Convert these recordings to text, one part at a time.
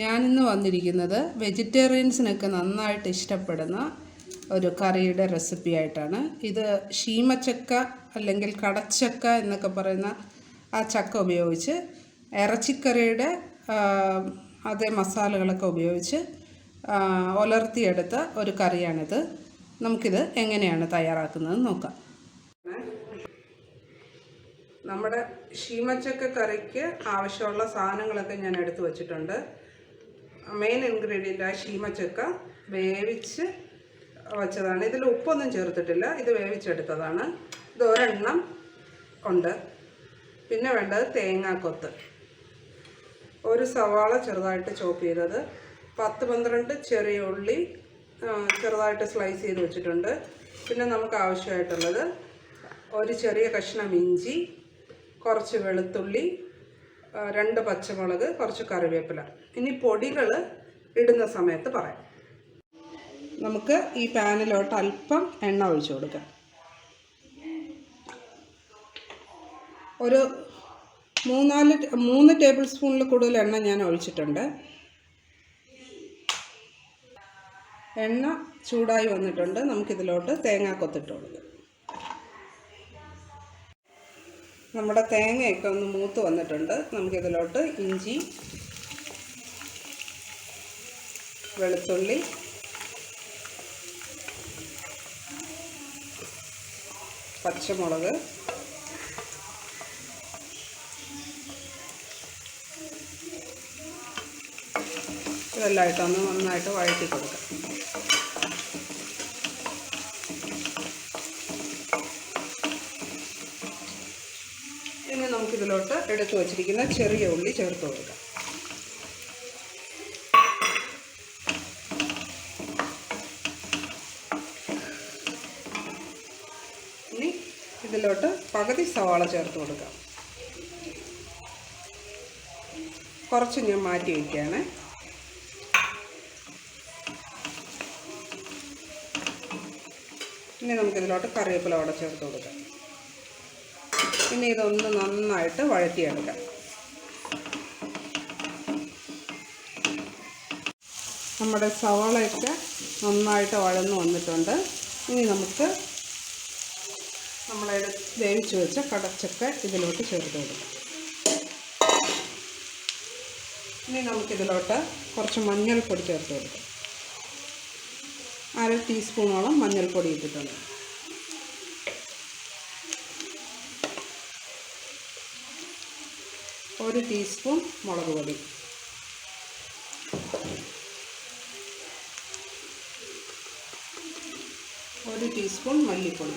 ഞാനിന്ന് വന്നിരിക്കുന്നത് വെജിറ്റേറിയൻസിനൊക്കെ നന്നായിട്ട് ഇഷ്ടപ്പെടുന്ന ഒരു കറിയുടെ റെസിപ്പി ആയിട്ടാണ്. ഇത് ശീമച്ചക്ക അല്ലെങ്കിൽ കടച്ചക്ക എന്നൊക്കെ പറയുന്ന ആ ചക്ക ഉപയോഗിച്ച് ഇറച്ചിക്കറിയുടെ അതേ മസാലകളൊക്കെ ഉപയോഗിച്ച് ഉലർത്തിയെടുത്ത ഒരു കറിയാണിത്. നമുക്കിത് എങ്ങനെയാണ് തയ്യാറാക്കുന്നത് നോക്കാം. നമ്മുടെ ശീമച്ചക്ക കറിക്ക് ആവശ്യമുള്ള സാധനങ്ങളൊക്കെ ഞാൻ എടുത്തു വച്ചിട്ടുണ്ട്. മെയിൻ ഇൻഗ്രീഡിയൻ്റ് ആ ശീമച്ചക്ക വേവിച്ച് വച്ചതാണ്. ഇതിൽ ഉപ്പൊന്നും ചേർത്തിട്ടില്ല, ഇത് വേവിച്ചെടുത്തതാണ്. ഇത് ഒരെണ്ണം ഉണ്ട്. പിന്നെ വേണ്ടത് തേങ്ങാക്കൊത്ത്, ഒരു സവാള ചെറുതായിട്ട് ചോപ്പ് ചെയ്തത്, 10-12 ചെറിയ ഉള്ളി ചെറുതായിട്ട് സ്ലൈസ് ചെയ്ത് വെച്ചിട്ടുണ്ട്. പിന്നെ നമുക്ക് ആവശ്യമായിട്ടുള്ളത് ഒരു ചെറിയ കഷ്ണം ഇഞ്ചി, കുറച്ച് വെളുത്തുള്ളി, 2 പച്ചമുളക്, കുറച്ച് കറിവേപ്പില. ഇനി പൊടികൾ ഇടുന്ന സമയത്ത് പറയാം. നമുക്ക് ഈ പാനിലോട്ട് അല്പം എണ്ണ ഒഴിച്ചു കൊടുക്കാം. ഒരു 3 ടേബിൾ സ്പൂണിൽ കൂടുതൽ എണ്ണ ഞാൻ ഒഴിച്ചിട്ടുണ്ട്. എണ്ണ ചൂടായി വന്നിട്ടുണ്ട്. നമുക്കിതിലോട്ട് തേങ്ങാക്കൊത്തിട്ട് കൊടുക്കാം. നമ്മുടെ തേങ്ങയൊക്കെ ഒന്ന് മൂത്ത് വന്നിട്ടുണ്ട്. നമുക്കിതിലോട്ട് ഇഞ്ചി, വെളുത്തുള്ളി, പച്ചമുളക്, ഇതെല്ലാമായിട്ടൊന്ന് നന്നായിട്ട് വഴറ്റി കൊടുക്കാം. ഇനി നമുക്കിതിലോട്ട് എടുത്തു വച്ചിരിക്കുന്ന ചെറിയ ഉള്ളി ചേർത്ത് കൊടുക്കാം. ഇനി ഇതിലോട്ട് പകുതി സവാള ചേർത്ത് കൊടുക്കാം. കുറച്ച് ഞാൻ മാറ്റി വയ്ക്കുകയാണ്. ഇനി നമുക്കിതിലോട്ട് കറിവേപ്പില കൂടെ ചേർത്ത് കൊടുക്കാം. ഇനി ഇതൊന്ന് നന്നായിട്ട് വഴറ്റിയെടുക്കാം. നമ്മുടെ സവാളയൊക്കെ നന്നായിട്ട് വഴന്നു വന്നിട്ടുണ്ട്. ഇനി നമുക്ക് നമ്മളെ വേവിച്ച് വെച്ച കടച്ചക്ക ഇതിലോട്ട് ചേർത്ത് കൊടുക്കാം. ഇനി നമുക്കിതിലോട്ട് കുറച്ച് മഞ്ഞൾപ്പൊടി ചേർത്ത് കൊടുക്കാം. 1/2 ടീസ്പൂണോളം മഞ്ഞൾപ്പൊടി ഇട്ടിട്ടുണ്ട്. ഒരു ടീസ്പൂൺ മുളക് പൊടി, ഒരു ടീസ്പൂൺ മല്ലിപ്പൊടി,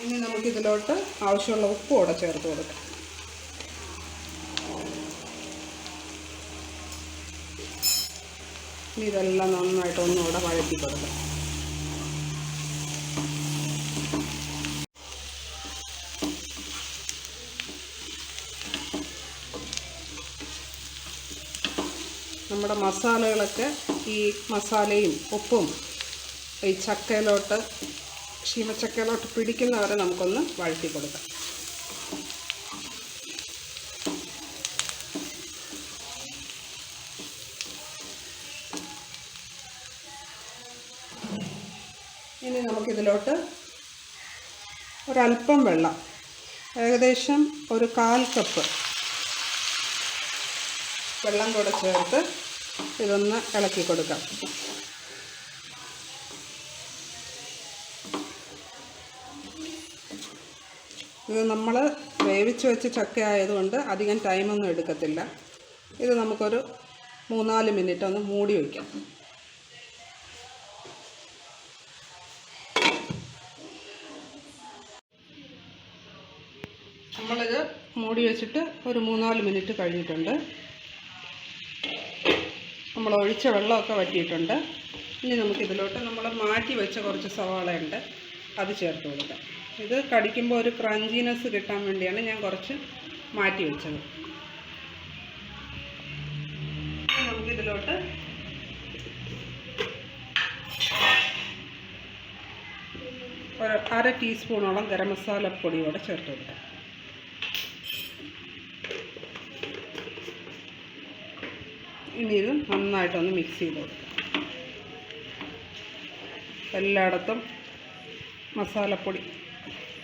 ഇനി നമുക്കിതിലോട്ട് ആവശ്യമുള്ള ഉപ്പ് കൂടെ ചേർത്ത് കൊടുക്കാം. ഇനി ഇതെല്ലാം നന്നായിട്ട് ഒന്നുകൂടെ വഴറ്റി കൊടുക്കാം. നമ്മുടെ മസാലകളൊക്കെ ഈ മസാലയും ഉപ്പും ഈ ചക്കയിലോട്ട് ശീമച്ചക്കയിലോട്ട് പിടിക്കുന്നവരെ നമുക്കൊന്ന് വഴറ്റി കൊടുക്കാം. ഇനി നമുക്കിതിലോട്ട് ഒരല്പം വെള്ളം, ഏകദേശം ഒരു 1/4 കപ്പ് വെള്ളം കൂടെ ചേർത്ത് ഇതൊന്ന് ഇളക്കി കൊടുക്കാം. ഇത് നമ്മൾ വേവിച്ച് വെച്ച് ചക്ക ആയതുകൊണ്ട് അധികം ടൈമൊന്നും എടുക്കത്തില്ല. ഇത് നമുക്കൊരു 3-4 മിനിറ്റ് ഒന്ന് മൂടി വയ്ക്കാം. നമ്മളിത് മൂടി വെച്ചിട്ട് ഒരു 3-4 മിനിറ്റ് കഴിഞ്ഞിട്ടുണ്ട്. നമ്മൾ ഒഴിച്ച വെള്ളമൊക്കെ വറ്റിയിട്ടുണ്ട്. ഇനി നമുക്കിതിലോട്ട് നമ്മൾ മാറ്റി വെച്ച കുറച്ച് സവാളയുണ്ട്, അത് ചേർത്ത് കൊടുക്കാം. ഇത് കടിക്കുമ്പോൾ ഒരു ക്രഞ്ചിനെസ് കിട്ടാൻ വേണ്ടിയാണ് ഞാൻ കുറച്ച് മാറ്റി വെച്ചത്. നമുക്കിതിലോട്ട് ഒരു 1/2 ടീസ്പൂണോളം ഗരം മസാല പൊടി കൂടെ ചേർത്ത് കൊടുക്കാം. ഇനി ഇത് നന്നായിട്ടൊന്ന് മിക്സ് ചെയ്ത് കൊടുക്കാം. എല്ലായിടത്തും മസാലപ്പൊടി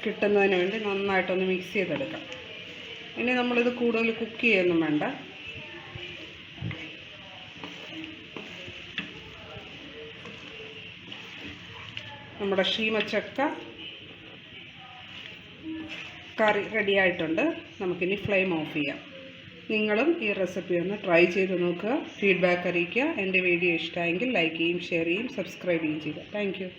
കിട്ടുന്നതിന് വേണ്ടി നന്നായിട്ടൊന്ന് മിക്സ് ചെയ്തെടുക്കാം. ഇനി നമ്മളിത് കൂടുതൽ കുക്ക് ചെയ്യൊന്നും വേണ്ട. നമ്മുടെ ശീമച്ചക്ക കറി റെഡി ആയിട്ടുണ്ട്. നമുക്കിനി ഫ്ലെയിം ഓഫ് ചെയ്യാം. നിങ്ങളും ഈ റെസിപ്പി ഒന്ന് ട്രൈ ചെയ്ത് നോക്കുക, ഫീഡ്ബാക്ക് അറിയിക്കുക. എൻ്റെ വീഡിയോ ഇഷ്ടമായെങ്കിൽ ലൈക്ക് ചെയ്യും, ഷെയർ ചെയ്യും, സബ്സ്ക്രൈബ് ചെയ്യുകയും ചെയ്യുക. Thank you.